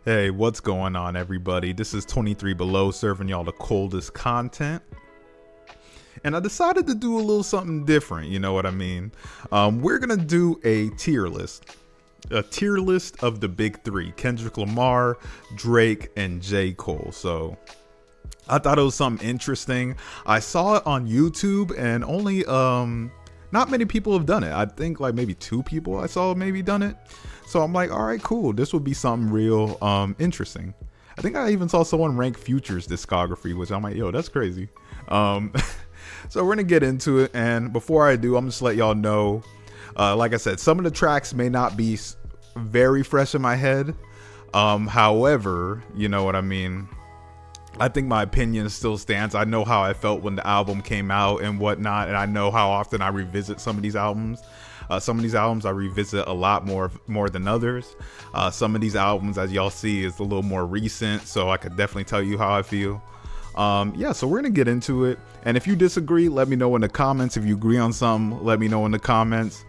Hey, what's going on, everybody? This is 23 Below serving y'all the coldest content. And I decided to do a little something different, you know what I mean? We're going to do a tier list. A tier list of the big three: Kendrick Lamar, Drake, and J. Cole. So I thought it was something interesting. I saw it on YouTube and only not many people have done it. I think like maybe two people I saw maybe done it. So I'm like, all right, cool. This would be something real interesting. I think I even saw someone rank Future's discography, which I'm like, yo, that's crazy. So we're gonna get into it, and before I do, I'm just let y'all know, like I said, some of the tracks may not be very fresh in my head. However, you know what I mean, I think my opinion still stands. I know how I felt when the album came out and whatnot, and I know how often I revisit some of these albums. Some of these albums I revisit a lot more than others. Some of these albums, as y'all see, is a little more recent, so I could definitely tell you how I feel. Yeah, so we're gonna get into it, and if you disagree, let me know in the comments. If you agree on something, let me know in the comments.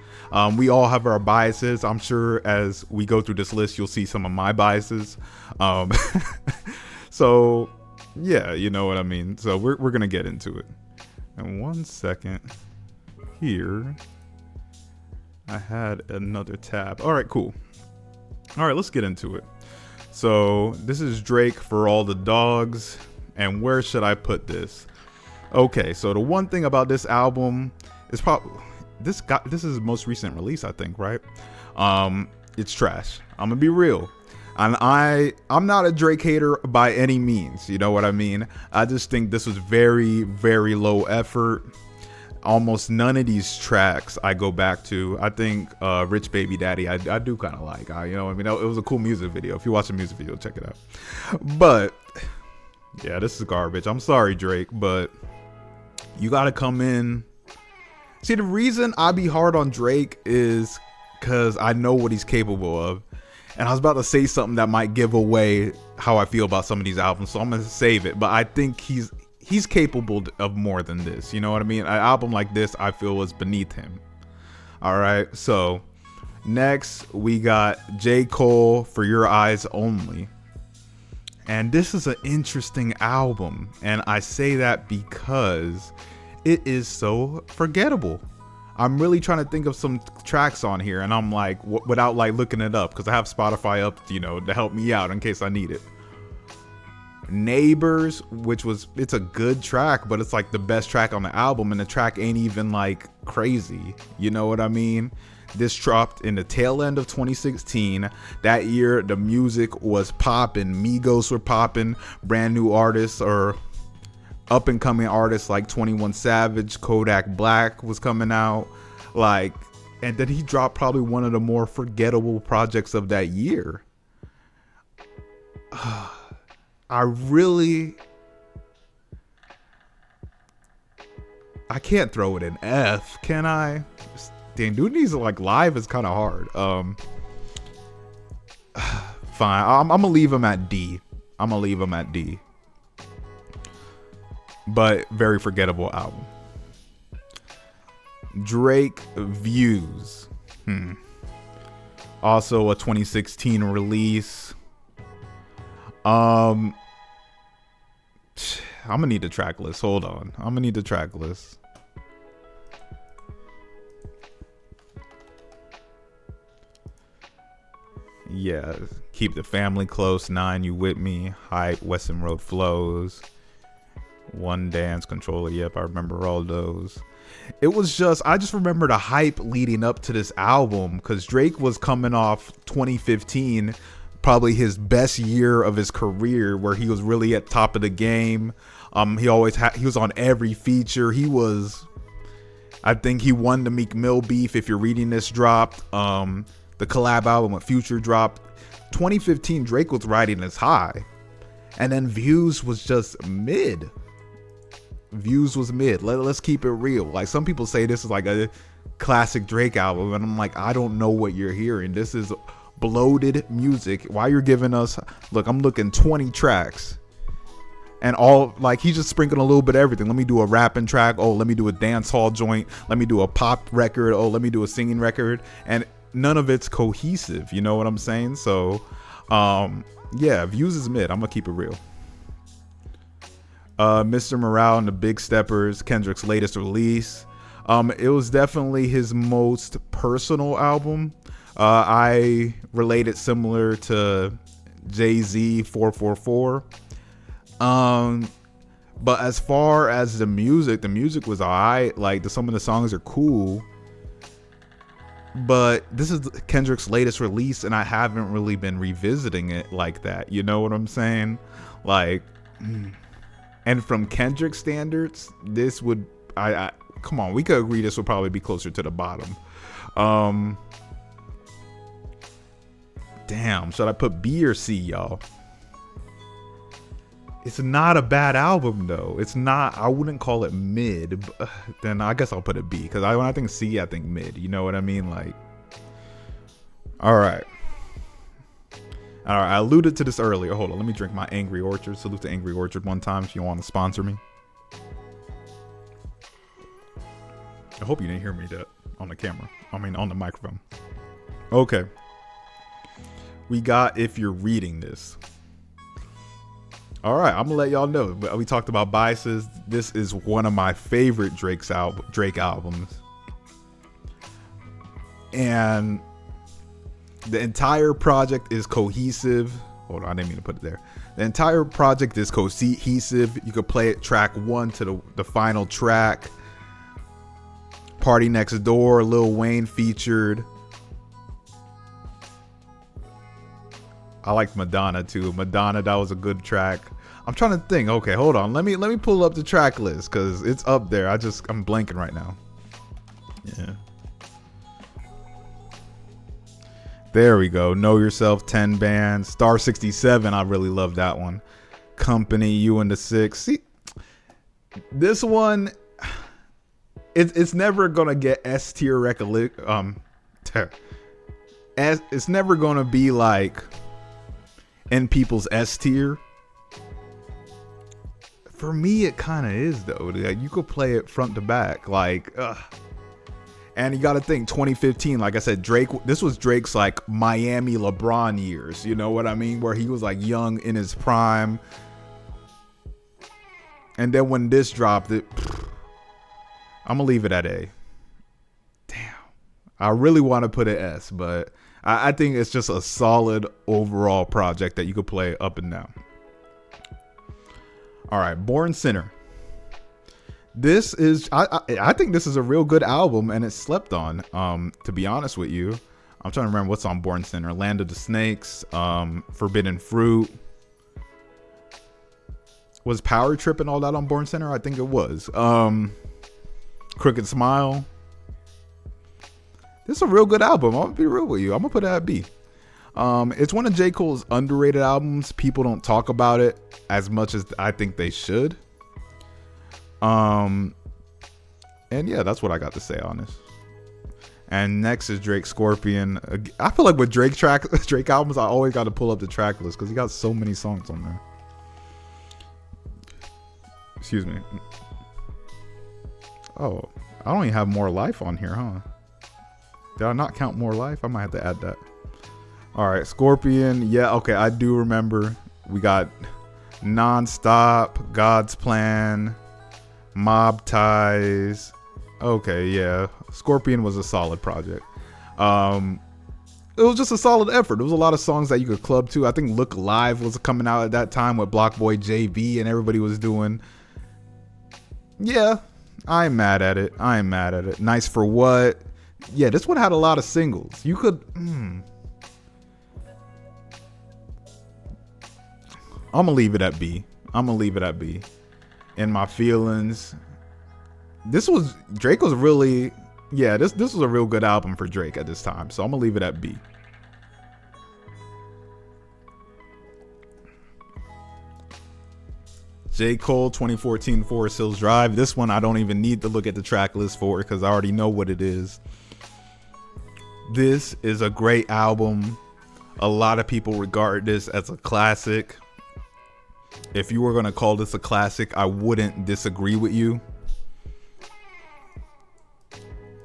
We all have our biases. I'm sure as we go through this list, you'll see some of my biases. So yeah, you know what I mean. So we're gonna get into it. And 1 second here, I had another tab. All right, cool. All right, let's get into it. So this is Drake, For All the Dogs. And where should I put this? Okay, so the one thing about this album is probably this is his most recent release, I think, right? It's trash. I'm gonna be real. And I'm not a Drake hater by any means, you know what I mean? I just think this was very, very low effort. Almost none of these tracks I go back to. I think Rich Baby Daddy I do kind of like. You know what I mean? It was a cool music video. If you watch the music video, check it out. But yeah, this is garbage. I'm sorry, Drake, but you gotta come in. See, the reason I be hard on Drake is because I know what he's capable of. And I was about to say something that might give away how I feel about some of these albums, so I'm gonna save it. But I think he's capable of more than this. You know what I mean? An album like this, I feel, was beneath him. All right, so next we got J. Cole, For Your Eyes Only. And this is an interesting album, and I say that because it is so forgettable. I'm really trying to think of some tracks on here, and I'm like, without like looking it up, because I have Spotify up, you know, to help me out in case I need it. Neighbors, which it's a good track, but it's like the best track on the album, and the track ain't even like crazy. You know what I mean? This dropped in the tail end of 2016. That year, the music was popping. Migos were popping. Brand new artists or up and coming artists like 21 Savage, Kodak Black was coming out. Like, and then he dropped probably one of the more forgettable projects of that year. I can't throw it in F, can I? Dang, doing these like live is kind of hard. Fine, I'm gonna leave him at D. But very forgettable album. Drake, Views. Also a 2016 release. I'm gonna need the track list. Hold on, I'm gonna need the track list. Yeah, Keep the Family Close, 9, You With Me, Hype, Western Road Flows, One Dance, Controller. Yep, I remember all those. I just remember the hype leading up to this album, because Drake was coming off 2015, probably his best year of his career, where he was really at top of the game. He was on every feature. I think he won the Meek Mill beef. If you're reading this, dropped. The collab album with Future dropped. 2015, Drake was riding his high, and then Views was just mid. Let's keep it real. Like, some people say this is like a classic Drake album, and I'm like, I don't know what you're hearing. This is bloated music. Why you're giving us, look, I'm looking 20 tracks, and all, like, he's just sprinkling a little bit of everything. Let me do a rapping track. Oh, let me do a dance hall joint. Let me do a pop record. Oh, let me do a singing record. And none of it's cohesive. You know what I'm saying? So Yeah, Views is mid. I'm gonna keep it real. Mr. Morale and the Big Steppers, Kendrick's latest release. It was definitely his most personal album. I relate it similar to Jay-Z 444. But as far as the music was alright. Like some of the songs are cool. But this is Kendrick's latest release, and I haven't really been revisiting it like that. You know what I'm saying? Like, and from Kendrick standards, this would I come on, we could agree this would probably be closer to the bottom. Damn, should I put B or C, y'all? It's not a bad album though. It's not. I wouldn't call it mid. But then I guess I'll put it B, because when I think C, I think mid. You know what I mean? Like, all right. I alluded to this earlier. Hold on, let me drink my Angry Orchard. Salute to Angry Orchard one time if you want to sponsor me. I hope you didn't hear me that on the camera. I mean, on the microphone. Okay. We got If You're Reading This. All right, I'm gonna let y'all know. We talked about biases. This is one of my favorite Drake albums, and the entire project is cohesive. Hold on, I didn't mean to put it there. The entire project is cohesive. You could play it track 1 to the final track. Party Next Door, Lil Wayne featured. I liked Madonna too. Madonna, that was a good track. I'm trying to think. Okay, hold on. Let me pull up the track list because it's up there. I'm blanking right now. Yeah. There we go. Know Yourself, 10 Bands. Star 67, I really love that one. Company, You and the Six. See, this one, it's never gonna get S tier it's never gonna be like in people's S tier. For me, it kind of is though. Like, you could play it front to back, like, and you got to think 2015. Like I said, Drake. This was Drake's like Miami LeBron years. You know what I mean? Where he was like young in his prime. And then when this dropped, I'm gonna leave it at A. Damn, I really want to put it S, but I think it's just a solid overall project that you could play up and down. All right, Born Sinner. This is, I think this is a real good album, and it's slept on. To be honest with you, I'm trying to remember what's on Born Sinner. Land of the Snakes, Forbidden Fruit. Was Power Trip and all that on Born Sinner? I think it was. Crooked Smile. This is a real good album. I'm gonna be real with you. I'm gonna put it at B. It's one of J. Cole's underrated albums. People don't talk about it as much as I think they should. And yeah, that's what I got to say on this. And next is Drake Scorpion. I feel like with Drake albums, I always got to pull up the track list because he got so many songs on there. Excuse me. Oh, I don't even have More Life on here, huh? Did I not count More Life? I might have to add that. All right, Scorpion. Yeah, okay, I do remember. We got Nonstop, God's Plan, Mob Ties. Okay, yeah. Scorpion was a solid project. It was just a solid effort. There was a lot of songs that you could club to. I think Look Alive was coming out at that time with Block Boy JB and everybody was doing. Yeah, I'm mad at it. Nice for What? Yeah, this one had a lot of singles. You could... I'm going to leave it at B. In My Feelings. Drake was really... Yeah, this was a real good album for Drake at this time. So I'm going to leave it at B. J. Cole 2014 Forest Hills Drive. This one I don't even need to look at the track list for because I already know what it is. This is a great album. A lot of people regard this as a classic. If you were going to call this a classic, I wouldn't disagree with you.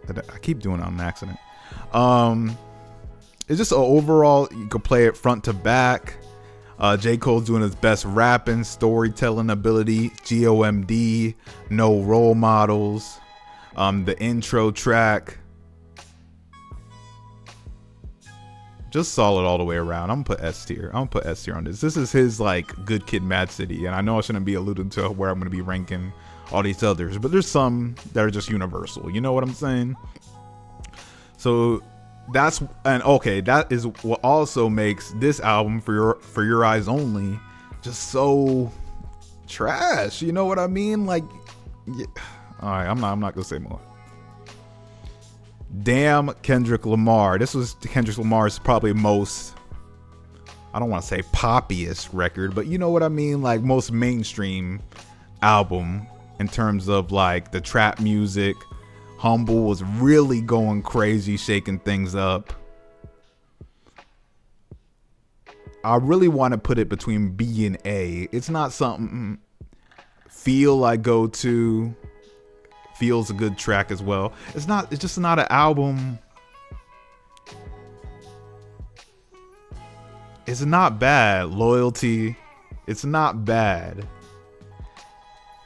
I keep doing it on accident. It's just an overall, you could play it front to back. J. Cole's doing his best rapping, storytelling ability, GOMD, no role models, the intro track. Just solid all the way around. I'm gonna put S tier. I'm gonna put S tier on this. This is his like Good Kid, Mad City, and I know I shouldn't be alluding to where I'm gonna be ranking all these others, but there's some that are just universal. You know what I'm saying? So that's, and okay, that is what also makes this album for your eyes only just so trash. You know what I mean? Like, yeah. All right, I'm not gonna say more. Damn Kendrick Lamar. This was Kendrick Lamar's probably most, I don't want to say poppiest record, but you know what I mean, like most mainstream album in terms of like the trap music. Humble was really going crazy, shaking things up. I really want to put it between B and A. It's not something Feel I go to. Feels a good track as well. It's just not an album. It's not bad. Loyalty, it's not bad,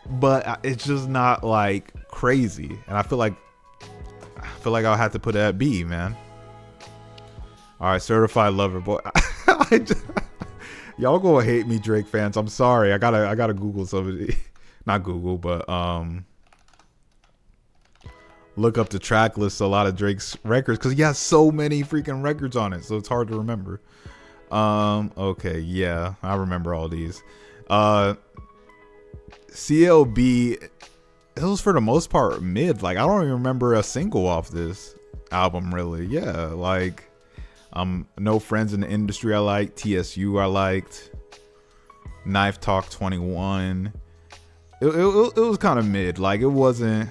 but it's just not like crazy. And I feel like I'll have to put it at B, man. All right, Certified Lover Boy. Y'all gonna hate me, Drake fans. I'm sorry. I gotta Google some of it. Not Google, but look up the track list, a lot of Drake's records, because he has so many freaking records on it, so it's hard to remember. Okay, yeah, I remember all these. CLB, it was for the most part mid. Like, I don't even remember a single off this album, really. Yeah, like, No Friends in the Industry I liked, TSU I liked, Knife Talk 21. It was kind of mid. Like, it wasn't.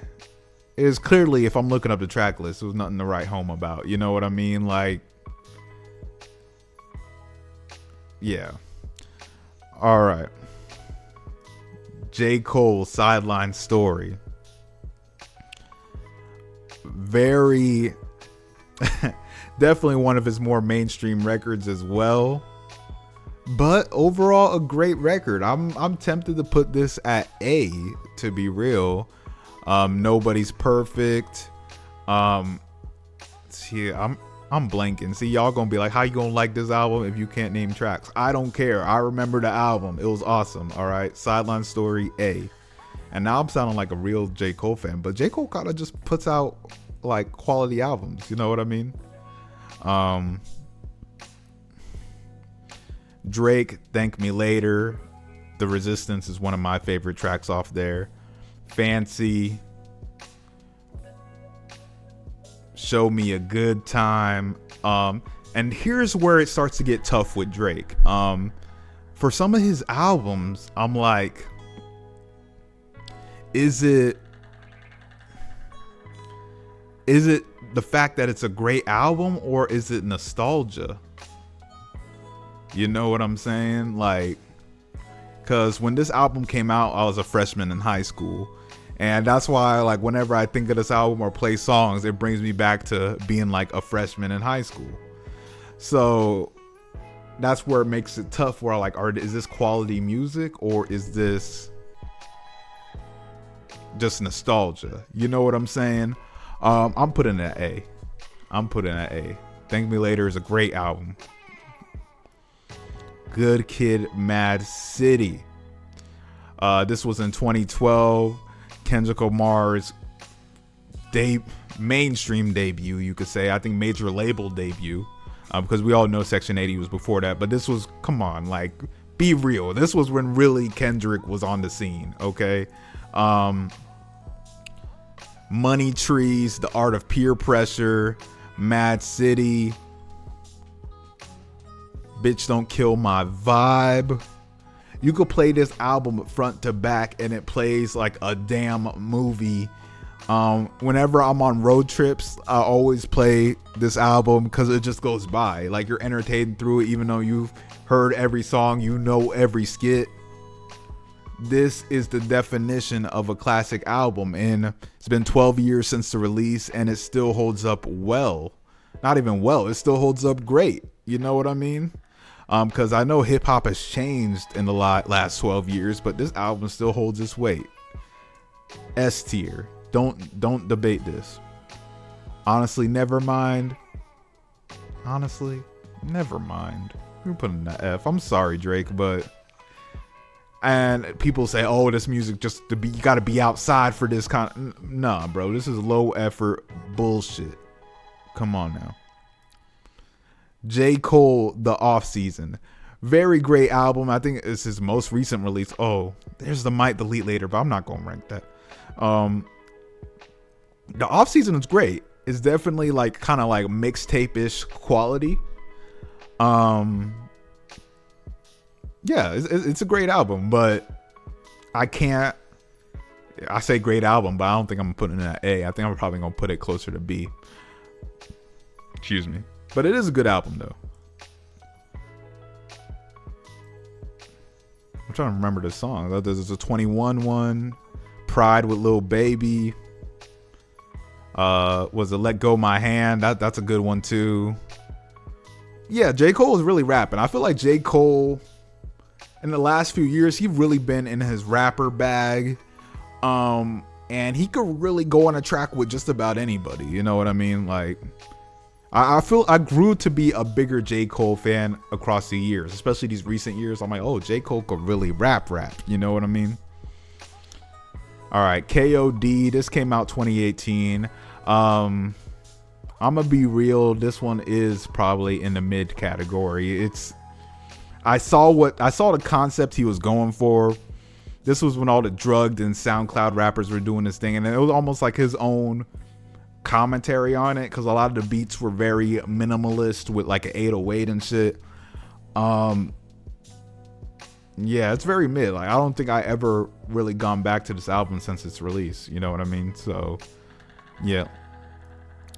It was clearly, if I'm looking up the track list, it was nothing to write home about. You know what I mean? Like, yeah. All right. J. Cole, Sideline Story. Very, definitely one of his more mainstream records as well. But overall, a great record. I'm tempted to put this at A, to be real. Nobody's Perfect. See, I'm blanking. See, y'all gonna be like, how you gonna like this album if you can't name tracks? I don't care. I remember the album. It was awesome. All right, Sideline Story, A. And now I'm sounding like a real J. Cole fan, but J. Cole kind of just puts out like quality albums. You know what I mean? Drake, Thank Me Later. The Resistance is one of my favorite tracks off there. Fancy, Show Me a Good Time. And here's where it starts to get tough with Drake. For some of his albums, I'm like, is it the fact that it's a great album, or is it nostalgia? You know what I'm saying? Like, because when this album came out, I was a freshman in high school. And that's why, like, whenever I think of this album or play songs, it brings me back to being like a freshman in high school. So that's where it makes it tough, where like, is this quality music, or is this just nostalgia? You know what I'm saying? I'm putting it at A. I'm putting it at A. Thank Me Later is a great album. Good Kid, Mad City. This was in 2012. Kendrick Lamar's mainstream debut, you could say. I think major label debut, because we all know Section 80 was before that. But this was, come on, like, be real. This was when really Kendrick was on the scene, okay? Money Trees, The Art of Peer Pressure, Mad City, Bitch Don't Kill My Vibe. You could play this album front to back and it plays like a damn movie. Whenever I'm on road trips, I always play this album because it just goes by. Like, you're entertained through it, even though you've heard every song, you know every skit. This is the definition of a classic album, and it's been 12 years since the release, and it still holds up well. Not even well, it still holds up great. You know what I mean? Because I know hip hop has changed in the last 12 years, but this album still holds its weight. S tier. Don't debate this. Honestly, Nevermind. We're putting that F. I'm sorry, Drake, but. And people say, "Oh, this music you gotta be outside for this kind of." Nah, bro, this is low effort bullshit. Come on now. J. Cole, The Offseason. Very great album. I think it's his most recent release. Oh, there's the might delete later, but I'm not gonna rank that. The Offseason is great. It's definitely like kind of like mixtape-ish quality. Yeah, it's a great album, but I say great album, but I don't think I'm putting it at A. I think I'm probably gonna put it closer to B. Excuse me. But it is a good album, though. I'm trying to remember the song. There's a 21 one. Pride with Lil Baby. Was it Let Go My Hand? That's a good one, too. Yeah, J. Cole is really rapping. I feel like J. Cole, in the last few years, he's really been in his rapper bag. And he could really go on a track with just about anybody. You know what I mean? Like, I feel I grew to be a bigger J. Cole fan across the years, especially these recent years. I'm like, oh, J. Cole could really rap. You know what I mean? All right, KOD. This came out 2018. I'm gonna be real. This one is probably in the mid category. I saw the concept he was going for. This was when all the drugged and SoundCloud rappers were doing this thing, and it was almost like his own commentary on it, because a lot of the beats were very minimalist with like an 808 and shit. Yeah, it's very mid. Like, I don't think I ever really gone back to this album since its release. You know what I mean? So, yeah,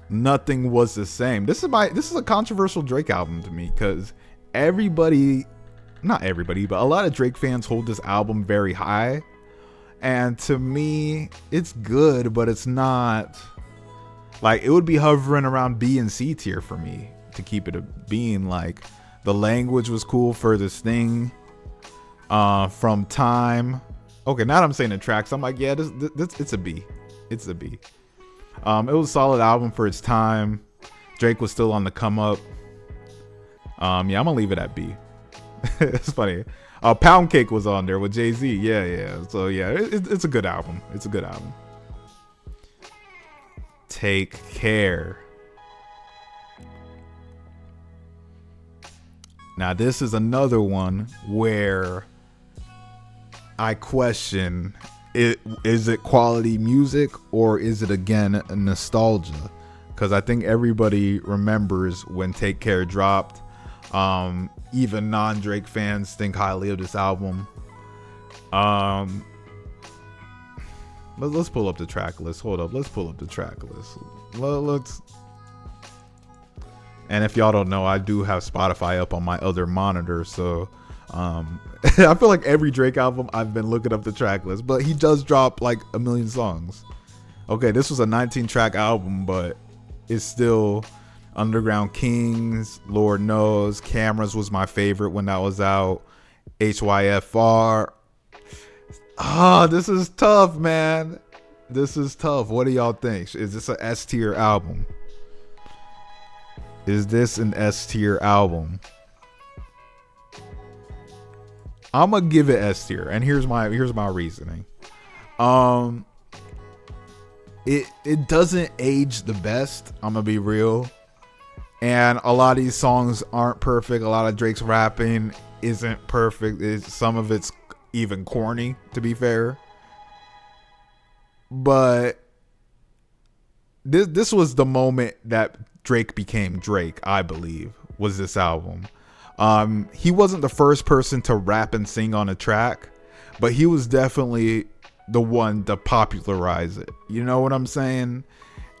nothing was the same. This is a controversial Drake album to me, because not everybody, but a lot of Drake fans hold this album very high, and to me, it's good, but it's not. Like, it would be hovering around B and C tier for me to keep it a being. Like, the language was cool for this thing. From Time. Okay, now that I'm saying the tracks, I'm like, yeah, this it's a B. It's a B. It was a solid album for its time. Drake was still on the come up. Yeah, I'm gonna leave it at B. It's funny. Pound Cake was on there with Jay-Z. Yeah. So yeah, it's a good album. It's a good album. Take Care. Now this is another one where I question is it quality music or is it again nostalgia? Because I think everybody remembers when Take Care dropped. Even non-Drake fans think highly of this album. Let's pull up the track list. Hold up. Let's pull up the track list. Let's. And if y'all don't know, I do have Spotify up on my other monitor. So I feel like every Drake album, I've been looking up the track list. But he does drop like a million songs. Okay, this was a 19-track album, but it's still Underground Kings, Lord Knows, Cameras was my favorite when that was out. HYFR. This is tough, man. This is tough. What do y'all think? Is this an S tier album? Is this an S tier album? I'm gonna give it S tier, and here's my reasoning. It doesn't age the best. I'm gonna be real, and a lot of these songs aren't perfect. A lot of Drake's rapping isn't perfect. Some of it's even corny, to be fair. But this was the moment that Drake became Drake, I believe, was this album. He wasn't the first person to rap and sing on a track, but he was definitely the one to popularize it. You know what I'm saying?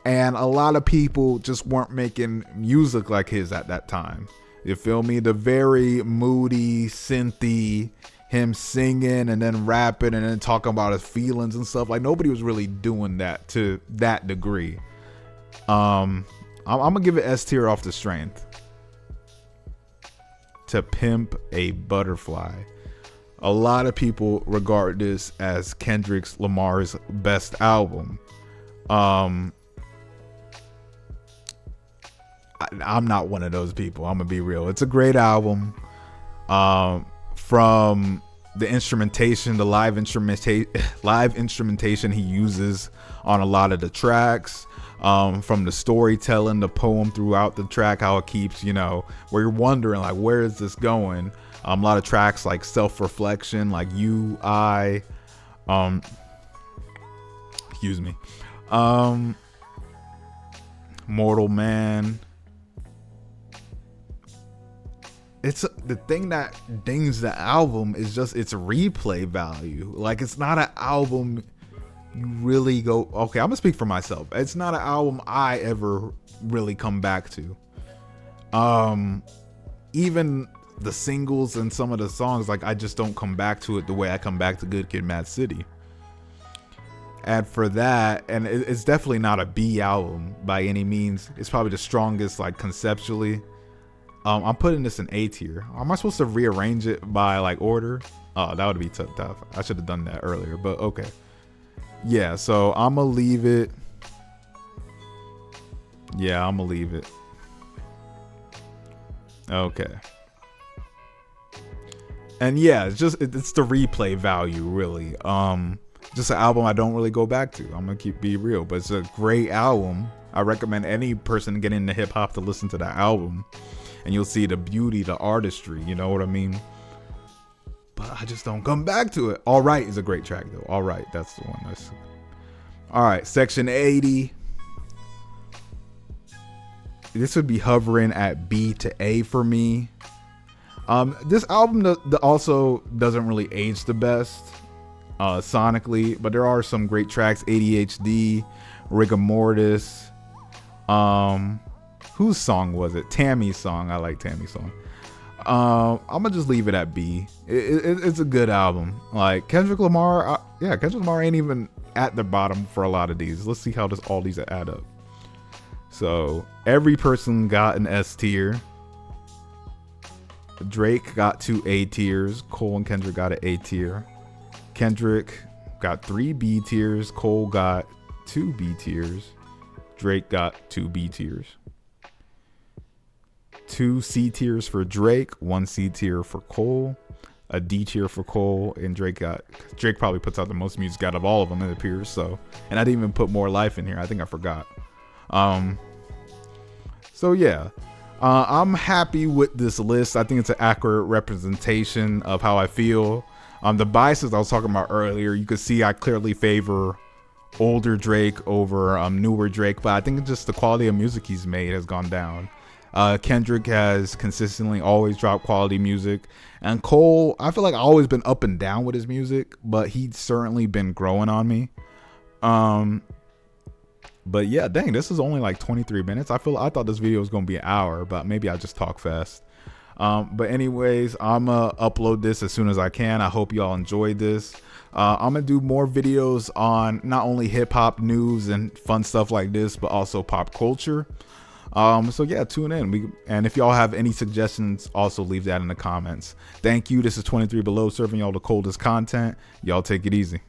And a lot of people just weren't making music like his at that time. You feel me? The very moody, synthy, him singing and then rapping and then talking about his feelings and stuff. Like, nobody was really doing that to that degree. I'm gonna give it S tier off the strength. to Pimp A Butterfly. A lot of people regard this as Kendrick Lamar's best album. I'm not one of those people. I'm gonna be real. It's a great album. From the instrumentation, the live instrumentation he uses on a lot of the tracks, from the storytelling, the poem throughout the track, how it keeps, where you're wondering like, where is this going? A lot of tracks like self-reflection, like You, I, excuse me, Mortal Man. It's the thing that dings the album is just its replay value. Like, it's not an album you really go, okay, I'm gonna speak for myself. It's not an album I ever really come back to. Even the singles and some of the songs, like, I just don't come back to it the way I come back to Good Kid, Mad City. And for that, and it's definitely not a B album by any means. It's probably the strongest, like, conceptually. I'm putting this in A tier. Am I supposed to rearrange it by like order? Oh, that would be tough. I should have done that earlier, but okay. Yeah, so I'm gonna leave it. Yeah, I'm gonna leave it. Okay. And yeah, it's the replay value, really. Just an album I don't really go back to. I'm gonna be real, but it's a great album. I recommend any person getting into hip hop to listen to that album. And you'll see the beauty, the artistry, you know what I mean? But I just don't come back to it. All Right is a great track, though. All Right, that's the one. All right, Section 80. This would be hovering at B to A for me. This album also doesn't really age the best sonically, but there are some great tracks. ADHD, Rigor Mortis. Whose song was it? Tammy's song. I like Tammy's song. I'm gonna just leave it at B. It's a good album. Like Kendrick Lamar, Kendrick Lamar ain't even at the bottom for a lot of these. Let's see how all these add up. So every person got an S tier. Drake got 2 A tiers. Cole and Kendrick got an A tier. Kendrick got 3 B tiers. Cole got 2 B tiers. Drake got 2 B tiers. 2 C tiers for Drake, 1 C tier for Cole, a D tier for Cole, and Drake probably puts out the most music out of all of them, it appears. So, and I didn't even put More Life in here. I think I forgot. So yeah, I'm happy with this list. I think it's an accurate representation of how I feel. The biases I was talking about earlier, you could see I clearly favor older Drake over newer Drake, but I think just the quality of music he's made has gone down. Kendrick has consistently always dropped quality music, and Cole, I feel like I've always been up and down with his music, but he's certainly been growing on me. But yeah, dang, this is only like 23 minutes. I thought this video was gonna be an hour, but maybe I just talk fast. But anyways, I'm gonna upload this as soon as I can. I hope y'all enjoyed this. I'm gonna do more videos on not only hip hop news and fun stuff like this, but also pop culture. So yeah, tune in. And if y'all have any suggestions, also leave that in the comments. Thank you. This is 23 Below, serving y'all the coldest content. Y'all take it easy.